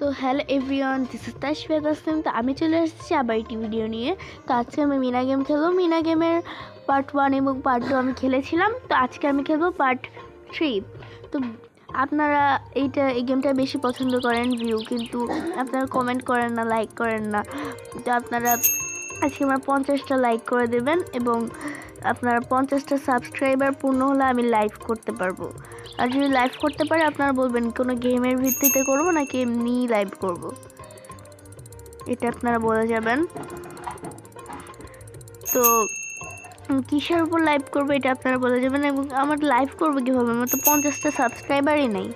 তো hello everyone, this is তাশফিয়াত আসলাম। তো আমি চলে এসেছি আবার একটি ভিডিও নিয়ে। তো আজকে আমি মিনা গেম খেলবো। মিনা গেমের পার্ট 1 এবং পার্ট 2 আমি খেলেছিলাম। তো আজকে আমি খেলবো পার্ট 3। তো আপনারা এই গেমটা বেশি পছন্দ করেন ভিউ, কিন্তু আপনারা কমেন্ট করেন না, লাইক করেন না। তো আপনারা আজকে আমার 50টা লাইক করে দেবেন এবং আপনারা 50টা সাবস্ক্রাইবার পূর্ণ হলে আমি লাইভ করতে পারবো। আর যদি লাইভ করতে পারে আপনারা বলবেন কোনো গেমের ভিত্তিতে করব নাকি এমনি লাইভ করব, এটা আপনারা বলে যাবেন। তো কিসের উপর লাইভ করবো এটা আপনারা বলে যাবেন। এবং আমার লাইভ করবো কীভাবে, আমার তো 50টা সাবস্ক্রাইবারই নেই।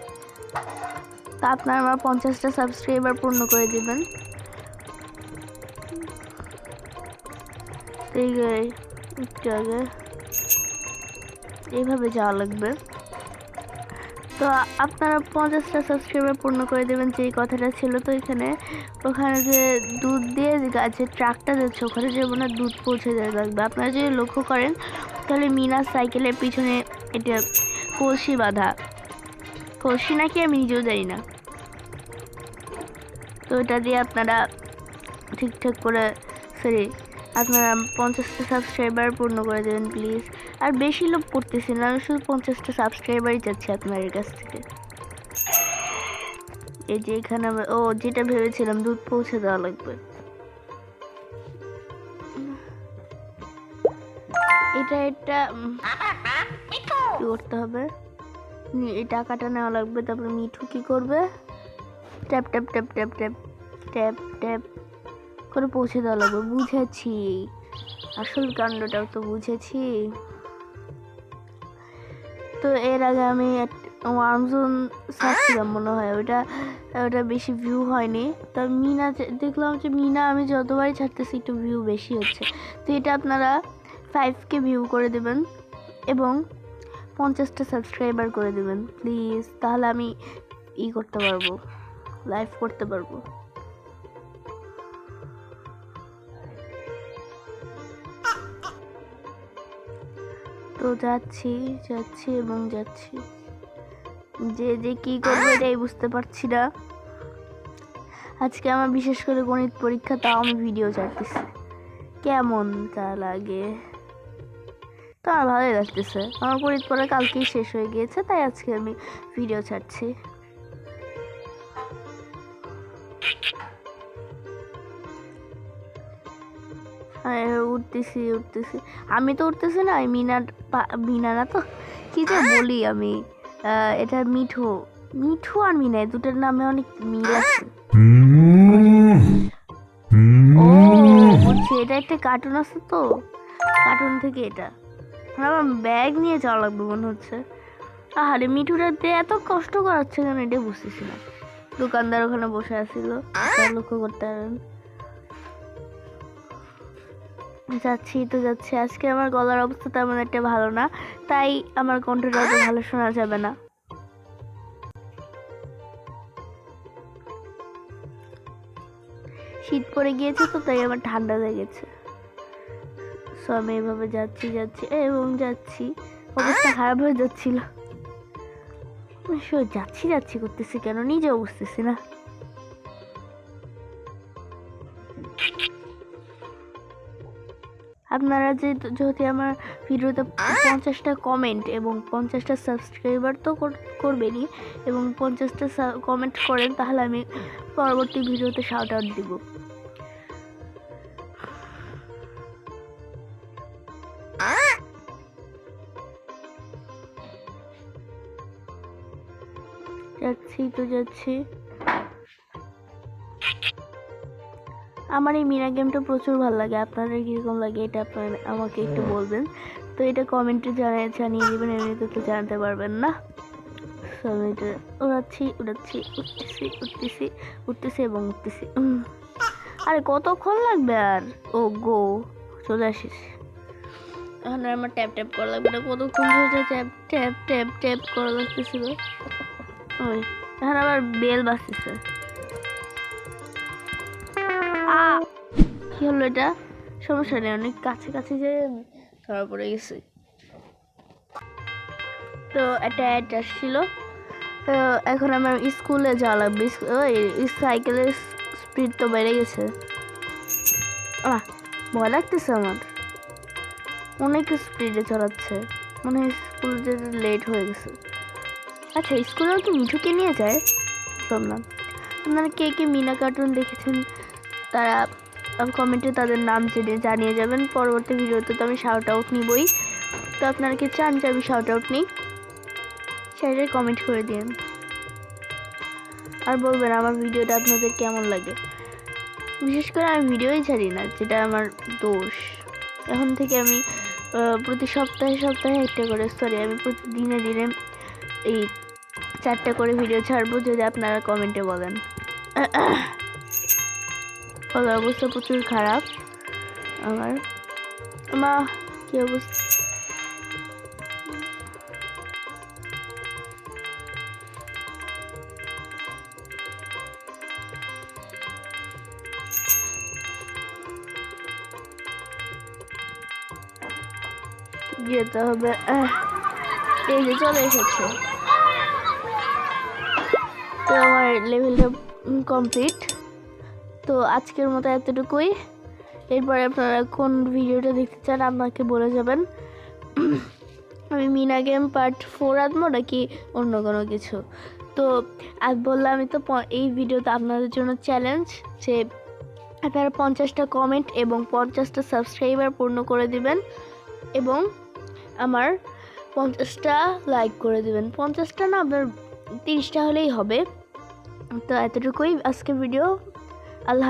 তা আপনারা আমার 50টা সাবস্ক্রাইবার পূর্ণ করে দেবেন। একটু আগে এইভাবে যাওয়া লাগবে। তো আপনারা 50টা সাবস্ক্রাইবার পূর্ণ করে দেবেন, যেই কথাটা ছিল। তো ওখানে যে দুধ দিয়ে যে ট্রাকটা যাচ্ছে ওখানে যে মনে দুধ পৌঁছে দেওয়া লাগবে। আপনারা যদি লক্ষ্য করেন তাহলে মিনার সাইকেলের পিছনে এটা কলসি বাঁধা, কলসি নাকি আমি নিজেও জানি না। তো এটা দিয়ে আপনারা ঠিকঠাক করে আপনারা 50টা সাবস্ক্রাইবার পূর্ণ করে দেবেন প্লিজ। আর বেশি লোভ করতেছি না, আমি শুধু 50টা সাবস্ক্রাইবারই চাচ্ছি আপনাদের কাছ থেকে। এই যে এখানে যেটা ভেবেছিলাম দুধ পৌঁছে দেওয়া লাগবে, এটা কি করতে হবে, এই টাকাটা নেওয়া লাগবে। তারপরে মিঠু কি করবে, tap tap tap tap tap tap tap করে পৌঁছে দেওয়া লাগবে। বুঝেছি, আসল কাণ্ডটাও তো বুঝেছি। তো এর আগে আমি ওয়ার্মজোন ছাড়ছিলাম মনে হয়, ওটা বেশি ভিউ হয়নি। তো মিনা দেখলাম যে আমি যতবারই ছাড়তেছি একটু ভিউ বেশি হচ্ছে। তো এটা আপনারা 5K ভিউ করে দেবেন এবং 50টা সাবস্ক্রাইবার করে দেবেন প্লিজ, তাহলে আমি করতে পারবো, লাইভ করতে পারবো। তো যাচ্ছি এবং যাচ্ছি, যে কি করবো এটাই বুঝতে পারছি না। আজকে আমার বিশেষ করে গণিত পরীক্ষা, তাও আমি ভিডিও ছাড়তেছি, কেমন তা লাগে। তো আমার ভালোই লাগতেছে, আমার গণিত পড়া কালকেই শেষ হয়ে গিয়েছে, তাই আজকে আমি ভিডিও ছাড়ছি। উঠতেছি আমি তো উঠতেছি না, মিনা না তো কি যে বলি আমি, এটা মিঠু আর মিনা, দুটোর নামে অনেক মিল আছে। ও বলছি, এটা একটা কার্টুন আছে, তো কার্টুন থেকে এটা আমার ব্যাগ নিয়ে যাওয়া লাগবে মনে হচ্ছে। আরে মিঠুটা এত কষ্ট করাচ্ছে কেন, এটা বুঝতেছি না। দোকানদার ওখানে বসে আছিল, লক্ষ্য করতে পারেন। যাচ্ছি। আজকে আমার গলার অবস্থা তেমন একটা ভালো না, তাই আমার কণ্ঠটা অত ভালো শোনা যাবে না। শীত পড়ে গিয়েছে তো, তাই আমার ঠান্ডা লেগেছে। সো আমি এইভাবে যাচ্ছি এবং অবস্থা খারাপ হয়ে যাচ্ছিল। যাচ্ছি করতেছি কেন নিজেও বুঝতেছি না। আপনারা যদি আমার ভিডিওতে 50টা কমেন্ট এবং 50টা সাবস্ক্রাইবার তো করবেনই, এবং 50টা কমেন্ট করেন, তাহলে আমি পরবর্তী ভিডিওতে শাউট আউট দিব। যাচ্ছি। আমার এই মিনা গেমটা প্রচুর ভালো লাগে, আপনাদের কীরকম লাগে এটা আপনারা আমাকে একটু বলবেন। তো এটা কমেন্টে জানিয়ে দেবেন, এমনিতে তো জানতে পারবেন না। আমি এটা উঠতেছি এবং উঠতেছি। আরে কতক্ষণ লাগবে আর, গো চলে আসিস। এখন আমার ট্যাপ ট্যাপ করা লাগবে না, কতক্ষণ ধরে ট্যাপ ট্যাপ ট্যাপ ট্যাপ করা লাগতেছিল। এখন আবার বেল বাজতেছে। কি হলো এটা, সমস্যা নেই, অনেক কাছে যে ধরা পড়ে গেছে। তো একটা অ্যাড আসছিল, এখন আমার স্কুলে যাওয়া লাগবে। ওই সাইকেলের স্পিড তো বেড়ে গেছে। ভয় লাগতেছে আমার, অনেক স্পিডে চালাচ্ছে, মনে হয় স্কুল যেতে লেট হয়ে গেছে। আচ্ছা, স্কুলেও কি মিঠুকে নিয়ে যায়? শুনলাম। আপনারা কে কে মিনা কার্টুন দেখেছেন তারা কমেন্টে তাদের নাম জানিয়ে যাবেন। পরবর্তী ভিডিওতে তো আমি শাউট আউট নিবই, তো আপনারা কি চান যে আমি শাউট আউট নিই? সেটাই কমেন্ট করে দিন আর বলবেন আমার ভিডিওটা আপনাদের কেমন লাগে। বিশেষ করে আমি ভিডিওই ছাড়ি না, যেটা আমার দোষ। এখন থেকে আমি প্রতি সপ্তাহে একটা করে, আমি প্রতিদিনে দিনে এই 4টা করে ভিডিও ছাড়বো, যদি আপনারা কমেন্টে বলেন। গলার অবস্থা প্রচুর খারাপ আমার। মা কি অবস্থা? যেতে হবে। এই যে চলে এসেছে, তো আমার লেভেলটা কমপ্লিট। তো আজকের মতো এতটুকুই। এরপরে আপনারা কোন ভিডিওটা দেখতে চান আমাকে বলে যাবেন। আমি মিনা গেম পার্ট 4 আনবো নাকি অন্য কোনো কিছু? তো আজ বললাম, আমি তো এই ভিডিওতে আপনাদের জন্য চ্যালেঞ্জ যে আপনারা 50টা কমেন্ট এবং 50টা সাবস্ক্রাইবার পূর্ণ করে দিবেন এবং আমার 50টা লাইক করে দিবেন। 50টা না, আপনার 30টা হলেই হবে। তো এতটুকুই আজকে ভিডিও। আল্লাহ।